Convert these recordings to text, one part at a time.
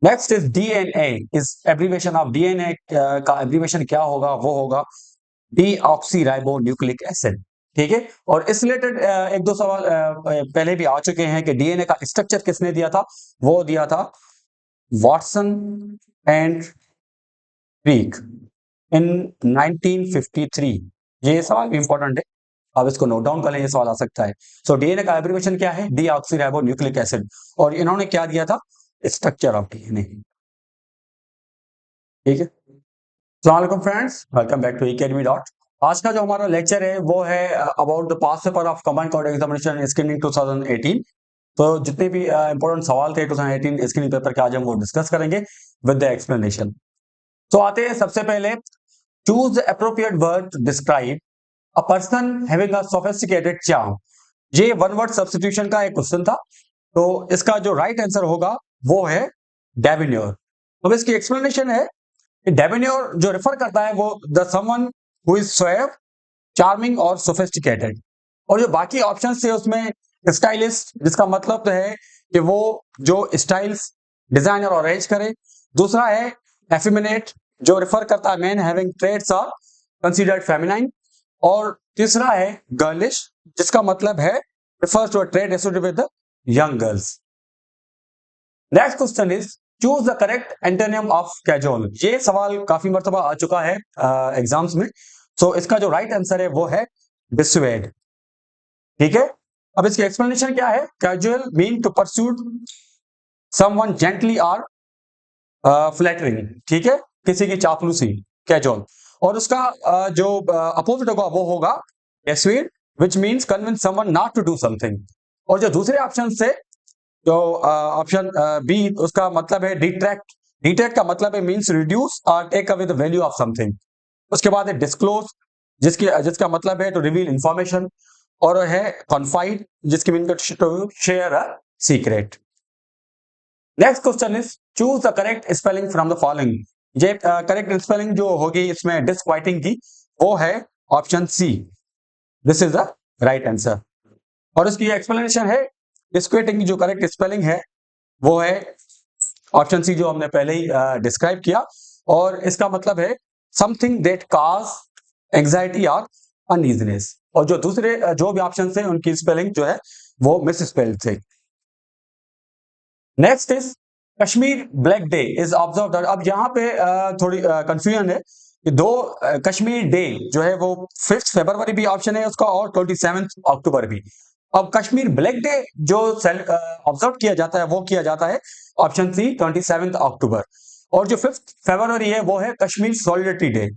Next is DNA, इस abbreviation of DNA का abbreviation क्या होगा, वो होगा डीऑक्सी राइबो न्यूक्लिक एसिड। ठीक है, और इस रिलेटेड एक दो सवाल पहले भी आ चुके हैं कि डीएनए का स्ट्रक्चर किसने दिया था, वो दिया था वॉटसन एंड क्रीक इन 1953। ये सवाल भी इंपॉर्टेंट है, आप इसको नोट डाउन कर लें, ये सवाल आ सकता है। सो डीएनए का एब्रीवेशन क्या है, डीऑक्सीराइबो न्यूक्लिक एसिड, और इन्होंने क्या दिया था, स्ट्रक्चर ऑफ डीएनए। ठीक है, अस्सलाम वालेकुम friends, welcome back to academy dot. आज का जो हमारा लेक्चर है वो है about the past paper of combined code examination screening 2018। तो जितने भी इंपॉर्टेंट सवाल थे 2018 स्क्रीनिंग पेपर के, आज हम वो डिस्कस करेंगे विद द एक्सप्लेनेशन। तो आते हैं सबसे पहले, choose the appropriate word to describe a person having a sophisticated charm. ये वन वर्ड सब्स्टिट्यूशन का एक क्वेश्चन था, तो इसका जो राइट आंसर होगा वो है डेविन्योर। अब इसकी एक्सप्लेनेशन है, डेबेन्योर जो रेफर करता है वो the someone who is suave, charming और सोफिस्टिकेटेड। और जो बाकी ऑप्शंस थे उसमें स्टाइलिस्ट, जिसका मतलब तो है कि वो जो स्टाइल्स डिजाइन और अरेंज करे। दूसरा है एफिमिनेट, जो रेफर करता है man having traits are considered feminine. और तीसरा है गर्लिश, जिसका मतलब है refers to a trait associated with the young girls. Next question is choose the correct antonym of casual. ये सवाल काफी मर्तबा आ चुका है एग्जाम्स में। सो इसका जो राइट आंसर है वो है डिसुएड। ठीक है, अब इसकी एक्सप्लेनेशन क्या है, casual mean to pursuit someone gently और फ्लैटरिंग। ठीक है, किसी की चापलूसी, कैजुअल। और उसका जो अपोजिट होगा वो होगा dissuade, which means convince someone not to do something. और जो दूसरे ऑप्शन से, तो ऑप्शन बी, उसका मतलब है डिट्रैक्ट। डिट्रैक्ट का मतलब है मींस रिड्यूस और take away the value of something. उसके बाद है डिस्क्लोज, जिसका मतलब है टू रिवील इंफॉर्मेशन। और है कॉन्फाइड, जिसकी meaning to share a secret. Next question is choose the correct spelling from the following. ये करेक्ट स्पेलिंग जो होगी इसमें डिस्क्वाइटिंग की, वो है option C, this is the right answer. और इसकी एक्सप्लेनेशन है, डिस्क्वाइटिंग की जो करेक्ट स्पेलिंग है वो है ऑप्शन सी, जो हमने पहले ही डिस्क्राइब किया। और इसका मतलब है समथिंग दैट काज एंजाइटी और अनईजीनेस। और जो दूसरे जो भी ऑप्शन थे उनकी स्पेलिंग जो है वो मिस स्पेल्ड थे। Next is Kashmir black day is observe. अब यहाँ पे थोड़ी कंफ्यूजन है कि दो कश्मीर डे जो है वो 5 फरवरी भी ऑप्शन है उसका, और 27 अक्टूबर भी। अब कश्मीर ब्लैक डे जो ऑब्जर्व किया जाता है वो किया जाता है ऑप्शन सी 27 अक्टूबर। और जो 5 फरवरी है वो है Kashmir solidarity day.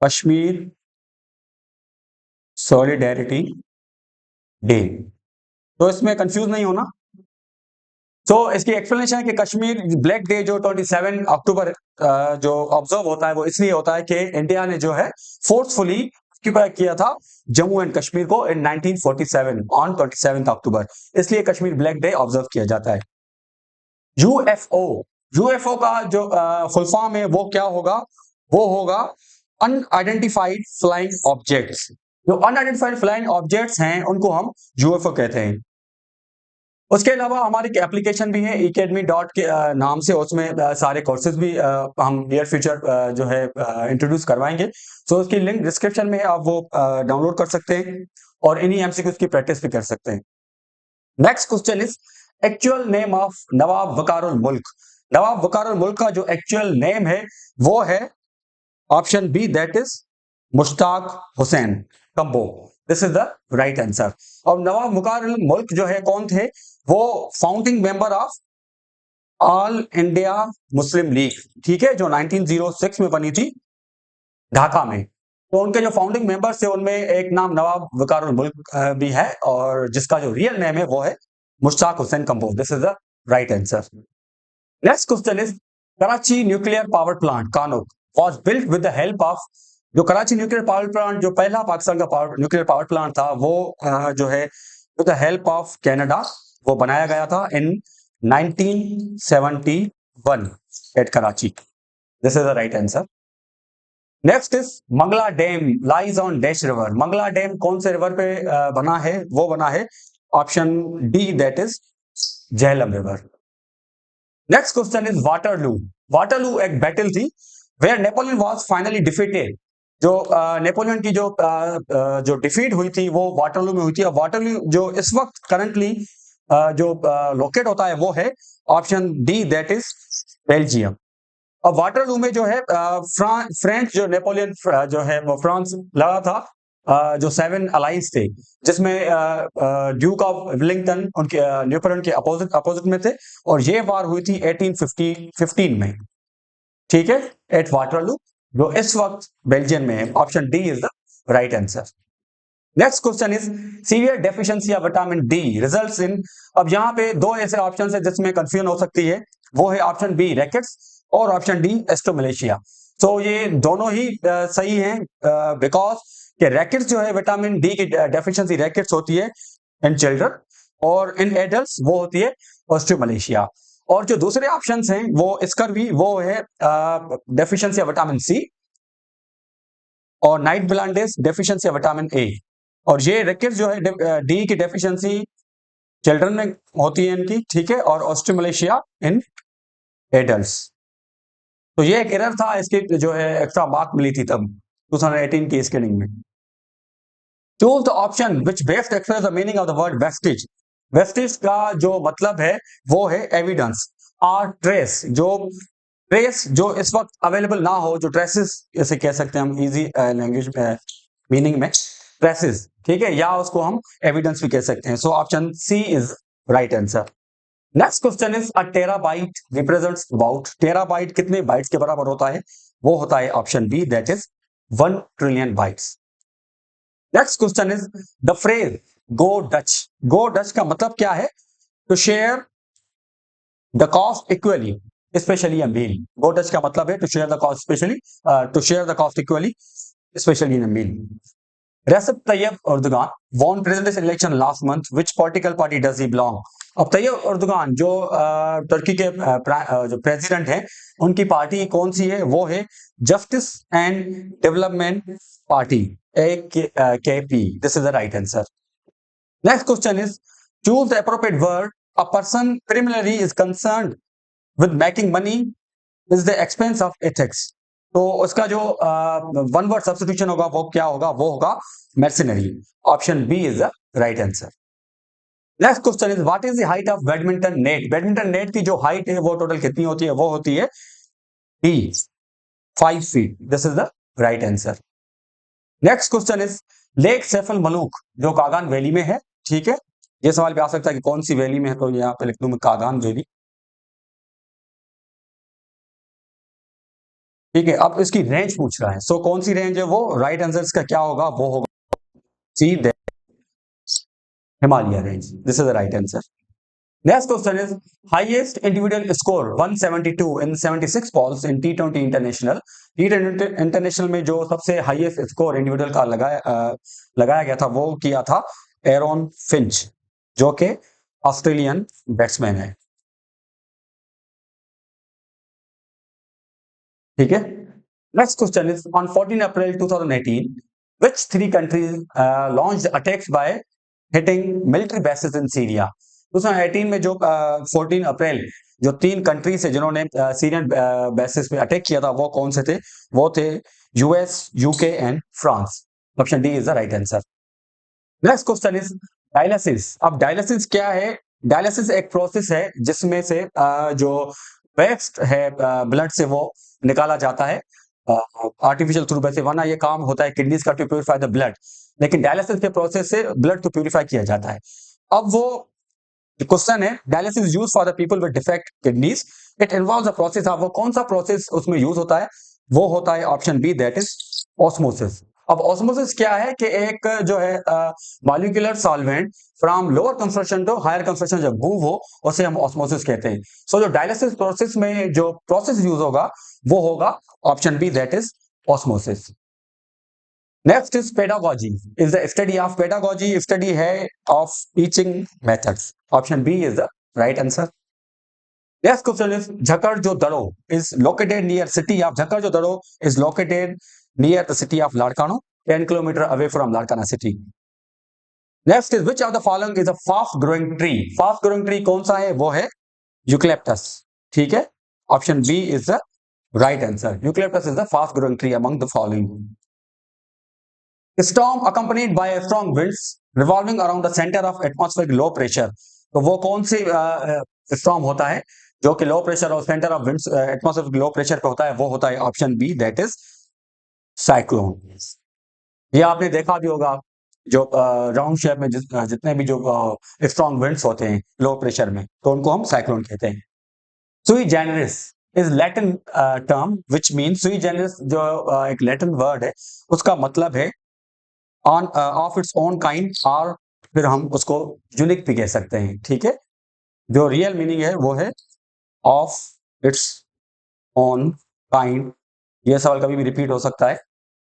Kashmir solidarity day, तो इसमें कंफ्यूज नहीं होना। तो इसकी एक्सप्लेनेशन है कि कश्मीर ब्लैक डे जो 27 अक्टूबर जो ऑब्जर्व होता है वो इसलिए होता है कि इंडिया ने जो है फोर्सफुली ऑक्यूपाई किया था जम्मू एंड कश्मीर को इन 1947 ऑन 27 अक्टूबर, इसलिए कश्मीर ब्लैक डे ऑब्जर्व किया जाता है। यूएफओ, यूएफओ का जो फुल फॉर्म है वो क्या होगा, वो होगा अनआइडेंटिफाइड फ्लाइंग ऑब्जेक्ट्स। जो अनआइडेंटिफाइड फ्लाइंग ऑब्जेक्ट्स हैं उनको हम यूएफओ कहते हैं। उसके अलावा हमारी एक एप्लीकेशन भी है eacademy डॉट के नाम से, उसमें सारे कोर्सेज भी हम नियर फ्यूचर जो है इंट्रोड्यूस करवाएंगे। सो उसकी लिंक डिस्क्रिप्शन में है, आप वो डाउनलोड कर सकते हैं और इन्हीं एमसीक्यूज की प्रैक्टिस भी कर सकते हैं। Next question is actual name of Nawab Waqarul Mulk. Nawab Waqarul मुल्क का जो एक्चुअल नेम है वो है option B, that is Mushtaq Hussain combo. This is the right answer. और नवाब वकारुल मुल्क जो है कौन थे, वो founding member of all India Muslim League. ठीक है, जो 1906 में बनी थी ढाका में। तो उनके जो फाउंडिंग मेंबर्स थे उनमें एक नाम नवाब वकारुल मुल्क भी है, और जिसका जो रियल नेम है वो है Mushtaq Hussain combo. This is the right answer. Next question is Karachi nuclear power plant KANUPP was built with the help of. जो कराची न्यूक्लियर पावर प्लांट, जो पहला पाकिस्तान का न्यूक्लियर पावर प्लांट था, वो जो है with the help of Canada वो बनाया गया था in 1971 at Karachi. This is the right answer. Next is Mangla dam lies on dash river. Mangla dam कौन से रिवर पे बना है, वो बना है option D, that is Jhelum river. Next question is Waterloo. Waterloo एक बैटल थी where Napoleon was finally defeated. जो नेपोलियन की जो डिफीट हुई थी वो वाटरलू में हुई थी। और वाटरलू जो इस वक्त करंटली जो लोकेट होता है वो है option D, that is Belgium. अब वाटरलू में जो है फ्रेंच जो नेपोलियन जो है वो फ्रांस लड़ा था, जो 7 अलाइज थे जिसमें ड्यूक ऑफ विलिंगटन उनके नेपोलियन के अपोजिट अपोजिट में थे। और ये वार हुई थी 1815 में, ठीक है, एट वाटरलू, जो इस वक्त बेल्जियम में है। Option D is the right answer. Next question is severe deficiency of vitamin D results in. अब यहाँ पे दो ऐसे ऑप्शन है जिसमें कंफ्यूजन हो सकती है, वो है ऑप्शन बी रैकेट्स और ऑप्शन डी एस्ट्रोमलेशिया। तो ये दोनों ही सही हैं बिकॉज कि रैकेट्स जो है विटामिन डी की डेफिशिएंसी रैकेट्स होती है इन चिल्ड्रन, और इन एडल्ट्स वो होती है ऑस्ट्रोमलेशिया। और जो दूसरे ऑप्शंस हैं वो स्कर्वी वो है डेफिशिएंसी ऑफ विटामिन सी, और night blindness deficiency of vitamin A. और ये रैकेट्स जो है डी की डेफिशिएंसी चिल्ड्रन में होती है इनकी, ठीक है, और ऑस्ट्रोमलेशिया इन एडल्ट्स। तो ये एक एरर था, इसकी जो है एक्स्ट्रा मार्क मिली थी तब 2018 की स्कैनिंग में। Choose the option which best express the meaning of the word Vestige. Vestige का जो मतलब है वो है एविडेंस और ट्रेस। जो ट्रेस जो इस वक्त अवेलेबल ना हो, जो ट्रेसेस जैसे कह सकते हैं हम इजी लैंग्वेज में मीनिंग में ट्रेसेस, ठीक है, या उसको हम एविडेंस भी कह सकते हैं। So option C is right answer. Next question is a terabyte represents about. Terabyte कितने बाइट्स के बराबर होता है? वो होता है option B, that is 1 trillion bytes. Next question is the phrase go Dutch. Go Dutch का मतलब क्या है? To share the cost equally specially a meal. Go Dutch का मतलब है to share the cost specially, to share the cost equally specially in a meal. Recep Tayyip Erdogan won presidential election last month. Which political party does he belong? अब Tayyab Erdogan जो तुर्की के जो president हैं उनकी party कौन सी है? वो है justice and development party, AKP। This is the right answer. Next question is choose the appropriate word. A person criminally is concerned with making money is the expense of ethics. तो उसका जो one word substitution होगा वो क्या होगा? वो होगा mercenary। Option B is the right answer. Next question is what is the height of badminton net. Badminton net की जो हाइट है वो टोटल कितनी होती है? वो होती है D 5 feet. This is the right answer. Next question is lake Saif ul Malook जो कागान वैली में है, ठीक है, ये सवाल भी आ सकता है कि कौन सी वैली में है, तो यहाँ पे लिख दूं मैं कागान वैली, ठीक है। अब इसकी रेंज पूछ रहा है, सो कौन सी रेंज है वो? राइट आंसर इसका क्या होगा? वो होगा C, Himalaya range. This is the right answer. Next question is highest individual score 172 in 76 balls in T20 international. T20 international में जो सबसे हाईएस्ट स्कोर इंडिविजुअल का लगाया गया था वो किया था एरोन फिंच, जो कि ऑस्ट्रेलियन बैट्समैन है, ठीक है। Next question is on 14 April 2018 which 3 countries launched attacks by hitting military bases in Syria। 2018 में जो 14 अप्रैल जो 3 कंट्रीज है जिन्होंने सीरियन बेसिस पे अटैक किया था वो कौन से थे? वो थे US, UK and France. Option D is the right answer. Next question is dialysis. अब डायलिसिस क्या है? डायलिसिस एक प्रोसेस है जिसमें से जो वेस्ट है ब्लड से वो निकाला जाता है आर्टिफिशियल थ्रू। वैसे वरना ये काम होता है किडनीज का टू प्यूरिफाई द ब्लड, लेकिन डायलिसिस के प्रोसेस से ब्लड को प्यूरिफाई किया जाता है। अब वो क्वेश्चन है dialysis use for the people with defect kidneys, it involves a process. वो कौन सा प्रोसेस उसमें यूज होता है? वो होता है option B, that is osmosis. अब ऑस्मोसिस क्या है कि एक जो है molecular solvent from lower concentration to higher concentration जब मूव हो उसे हम ऑस्मोसिस कहते हैं। सो जो डायलिसिस प्रोसेस में जो प्रोसेस यूज होगा वो होगा option B, that is osmosis. Next is pedagogy. Is the study of pedagogy study है of teaching methods. Option B is the right answer. Next question is Jhukar Jo Daro is located near city of. Jhukar Jo Daro is located near the city of Larkano 10 kilometre away from Larkana city. Next is which of the following is a fast growing tree. Fast growing tree कौन सा है? वो है eucalyptus. ठीक है, option B is the right answer. Eucalyptus is the fast growing tree among the following. Storm accompanied by strong winds revolving around the centre of atmospheric low pressure. तो वो कौन सी स्टॉर्म होता है जो कि लो प्रेशर और centre of winds atmospheric low pressure पे होता है? वो होता है option B, that is cyclone. ये आपने देखा भी होगा, जो राउंड शेप में जितने भी जो स्ट्रॉन्ग विंड्स होते हैं लो प्रेशर में, तो उनको हम साइक्लोन कहते हैं। सुई जेनरिस is Latin term which mean, सुई जेनरिस जो एक लैटिन वर्ड है, उसका मतलब है on of its own kind, और फिर हम उसको यूनिक भी कह सकते हैं। ठीक है, जो रियल मीनिंग है वो है ऑफ इट्स ओन काइंड। ये सवाल कभी भी रिपीट हो सकता है,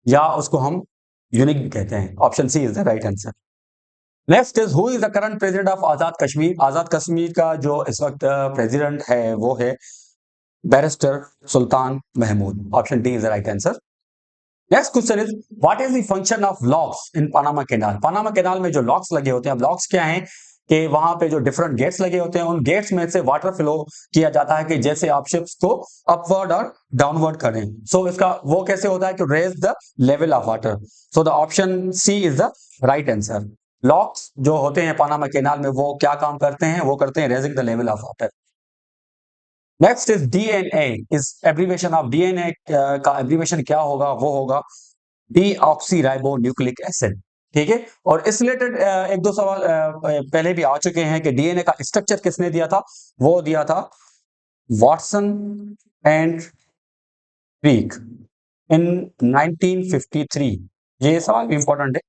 या उसको हम यूनिक भी कहते हैं। Option C is the right answer. Next is who is the current president of Azad Kashmir. Azad Kashmir का जो इस वक्त प्रेसिडेंट है वो है barrister Sultan Mahmood. Option D is the right answer. Next question is what is the function of locks in Panama canal. Panama canal में जो locks लगे होते हैं, अब लॉक्स क्या हैं कि वहां पे जो डिफरेंट गेट्स लगे होते हैं, उन गेट्स में से वाटर फ्लो किया जाता है कि जैसे आप शिप्स को अपवर्ड और डाउनवर्ड करें। सो इसका वो कैसे होता है कि raise the level of water. So the option C is the right answer. Locks जो होते हैं पनामा कैनाल में, वो क्या काम करते हैं? वो करते हैं raising the level of water. Next is DNA is abbreviation of DNA का एब्रीवेशन क्या होगा? वो होगा डीऑक्सी राइबो न्यूक्लिक एसिड। ठीक है, और इस रिलेटेड एक दो सवाल पहले भी आ चुके हैं कि डीएनए का स्ट्रक्चर किसने दिया था? वो दिया था वॉटसन एंड क्रीक इन 1953। ये सवाल भी इंपॉर्टेंट है,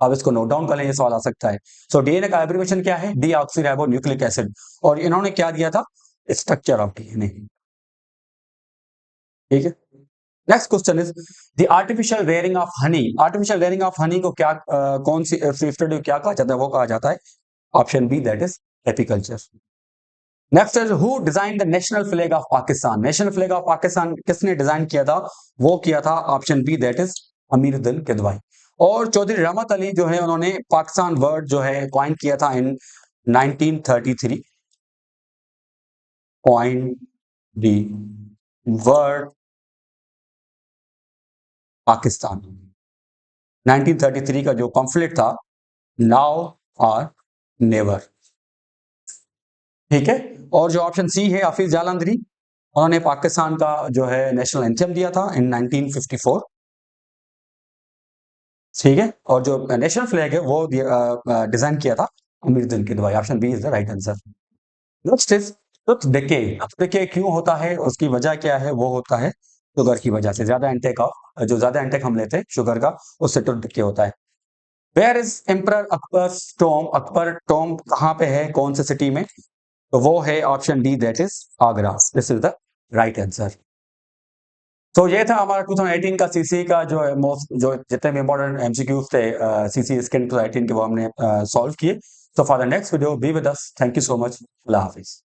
आप इसको नोट डाउन कर लें, ये सवाल आ सकता है। सो डीएनए का एब्रीवेशन क्या है? Deoxy ribo nucleic acid. और इन्होंने क्या दिया था? Structure of DNA. ठीक है, next question is the artificial rearing of honey. Artificial rearing of honey को क्या कौन सी स्टडी क्या कहा जाता है? वो कहा जाता है option B, that is apiculture. Next is who design the national flag of Pakistan. National flag of Pakistan किसने डिजाइन किया था? वो किया था option B, that is Amiruddin Kidwai. और चौधरी रहमत अली जो है, उन्होंने पाकिस्तान वर्ड जो है कॉइन किया था इन 1933। Coin the word Pakistan. 1933 का जो कॉन्फ्लिक्ट था, नाउ और नेवर। ठीक है, और जो ऑप्शन सी है हाफिज जालंधरी, उन्होंने पाकिस्तान का जो है नेशनल एंथम दिया था इन 1954। ठीक है, और जो नेशनल फ्लैग है वो डिजाइन किया था Amiruddin Kidwai. Option B is the right answer. Next is tooth decay. Tooth decay क्यों होता है, उसकी वजह क्या है? वो होता है शुगर की वजह से, ज्यादा इंटेक ऑफ जो ज्यादा इंटेक हम लेते हैं शुगर का, उससे टूथ डिके होता है। Where is emperor Akbar tomb. Akbar tomb कहाँ पे है, कौन से सिटी में? तो वो है option D, that is Agra. This is the right answer. तो ये था हमारा 2018 का सीसी का जो मोस्ट जो जितने भी इंपॉर्टेंट एमसीक्यूज थे सीसी स्किन 2018 के, वो हमने सॉल्व किए। तो for the next video be with us. Thank you so much. Allah Hafiz.